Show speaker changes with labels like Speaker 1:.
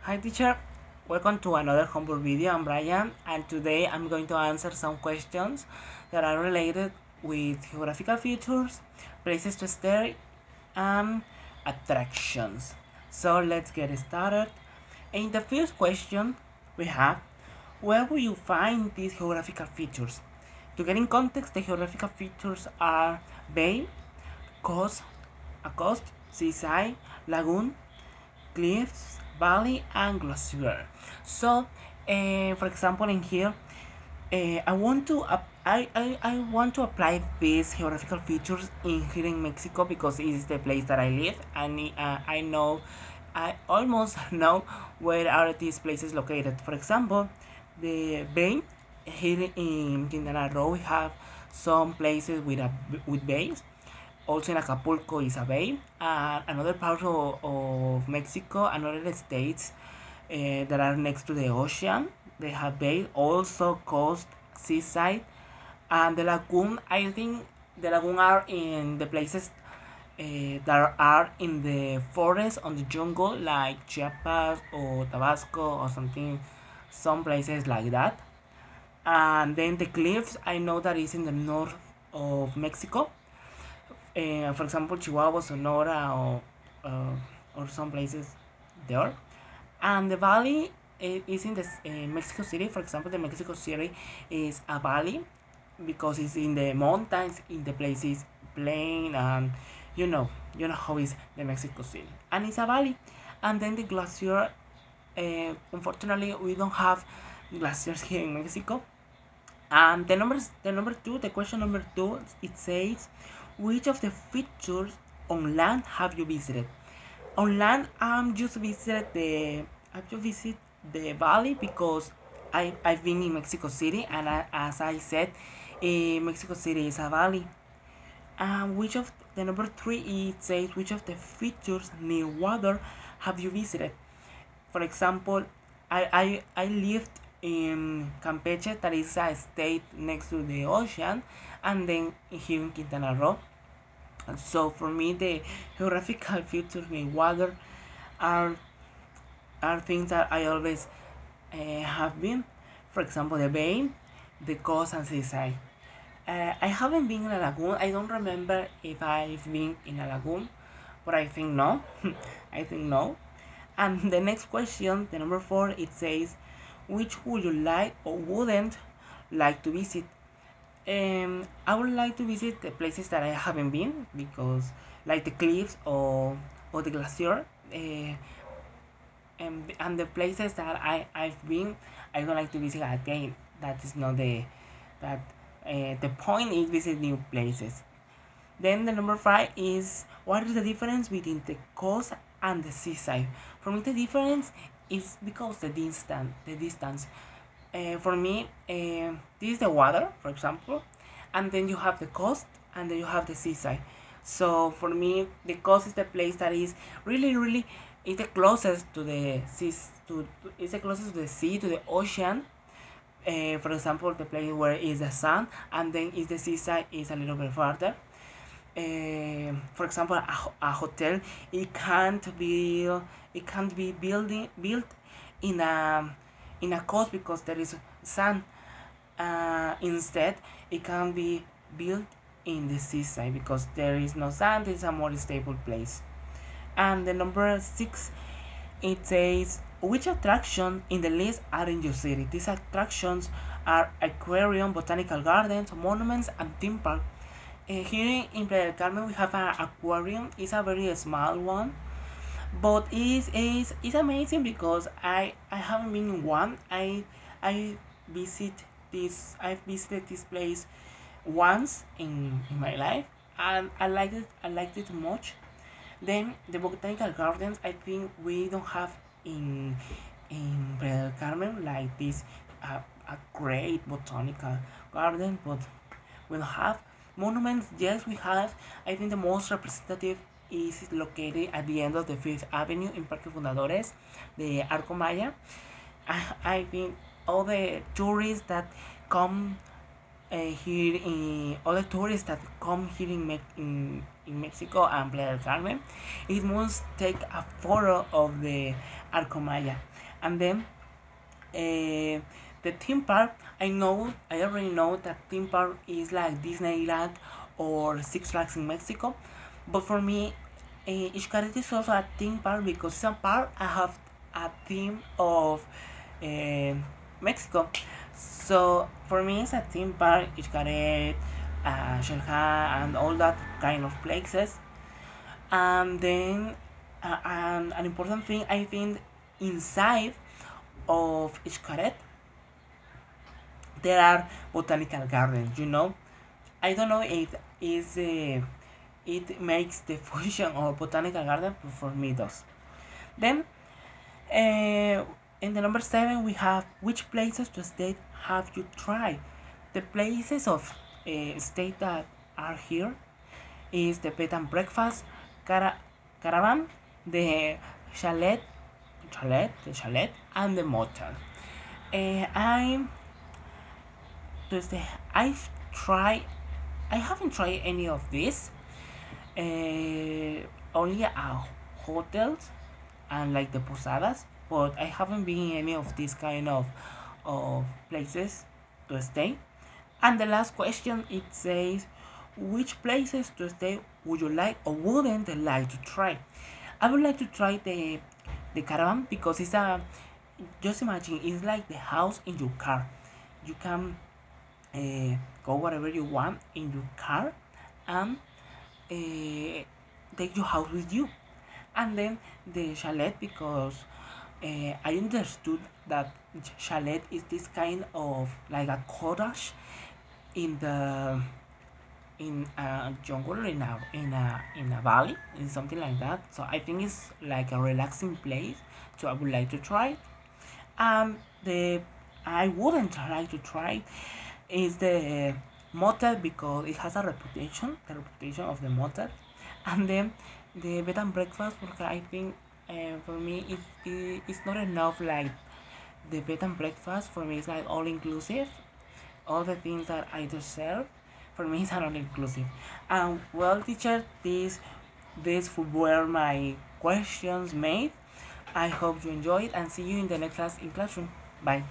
Speaker 1: Hi teacher, welcome to another homework video. I'm Brian and today I'm going to answer some questions that are related with geographical features, places to stay, and attractions. So let's get started. In the first question we have, where will you find these geographical features? To get in context, the geographical features are bay, coast, a coast, seaside, lagoon, cliffs, valley, and glacier. So, for example, in here, I want to I want to apply these geographical features in here in Mexico because it is the place that I live, and I know I almost know where are these places located. For example, the bay here in Quintana Roo, we have some places with bays. Also in Acapulco is a bay. Another part of Mexico, another states that are next to the ocean, they have bay. Also coast, seaside, and the lagoon. I think the lagoon are in the places that are in the forest, on the jungle, like Chiapas or Tabasco or something, some places like that. And then the cliffs, I know that is in the north of Mexico, for example, Chihuahua, Sonora, or some places there. And the valley is in the Mexico City. For example, the Mexico City is a valley because it's in the mountains, in the places plain, and you know, how is the Mexico City, and it's a valley. And then the glacier. Unfortunately, we don't have glaciers here in Mexico. And the question number two, it says, which of the features on land have you visited? On land, I've just visited the valley because I've been in Mexico City, and as I said, Mexico City is a valley. And which of the number three, it says, which of the features near water have you visited? For example, I lived in Campeche, that is a state next to the ocean, and then here in Quintana Roo. And so for me, the geographical features in water are things that I always have been. For example, the bay, the coast, and seaside. I haven't been in a lagoon. I don't remember if I've been in a lagoon, but I think no. I think no. And the next question, the number four, it says, which would you like or wouldn't like to visit? I would like to visit the places that I haven't been because, like the cliffs or the glacier, and the places that I've been, I don't like to visit again. That is not that the point is visit new places. Then the number five is, what is the difference between the coast and the seaside? For me, the difference is because the distance. For me, this is the water, for example, and then you have the coast, and then you have the seaside. So for me, the coast is the place that is really is the closest to the sea, is the closest to the sea, to the ocean. For example, the place where is the sun, and then is the seaside is a little bit farther. For example, a hotel, it can't be built in a coast because there is sand. Instead, it can be built in the seaside because there is no sand. It's a more stable place. And the number six, it says, which attraction in the list are in your city? These attractions are aquarium, botanical gardens, monuments, and theme park. Here in Playa del Carmen, we have an aquarium. It's a very small one, but it's amazing because I haven't been in one. I visit I've visited this place once in my life, and I liked it much. Then the botanical gardens, I think we don't have in Playa del Carmen like this a great botanical garden, but we don't have monuments. Yes, we have. I think the most representative is located at the end of the Fifth Avenue in Parque Fundadores, the Arco Maya. I think all the tourists that come all the tourists that come here in Mexico and Playa del Carmen, it must take a photo of the Arco Maya. And then the theme park, I already know that theme park is like Disneyland or Six Flags in Mexico, but for me, Xcaret is also a theme park because some part I have a theme of uh, Mexico. So for me, it's a theme park, Xcaret, Shanghai, and all that kind of places. And then an important thing I think inside of Xcaret there are botanical gardens. I don't know if is it makes the function of botanical garden, but for me it does. Then in the number 7 we have which places to state have you tried. The places of state that are here is the bed and breakfast, caravan, the chalet, the chalet, and the motel. I'm Tuesday. I haven't tried any of this. Only hotels and like the posadas, but I haven't been in any of these kind of places to stay. And the last question it says, which places to stay would you like or wouldn't like to try? I would like to try the caravan because it's a just imagine it's like the house in your car. You can go wherever you want in your car and take your house with you. And then the chalet because I understood that chalet is this kind of like a cottage in the in a jungle in a valley in something like that. So I think it's like a relaxing place. So I would like to try it. The I wouldn't like to try is the motel because it has the reputation of the motel. And then the bed and breakfast because I think for me it's not enough like the bed and breakfast for me is like all inclusive, all the things that I deserve for me is not all inclusive. And well, teacher, these were my questions made. I hope you enjoyed and see you in the next class in classroom. Bye.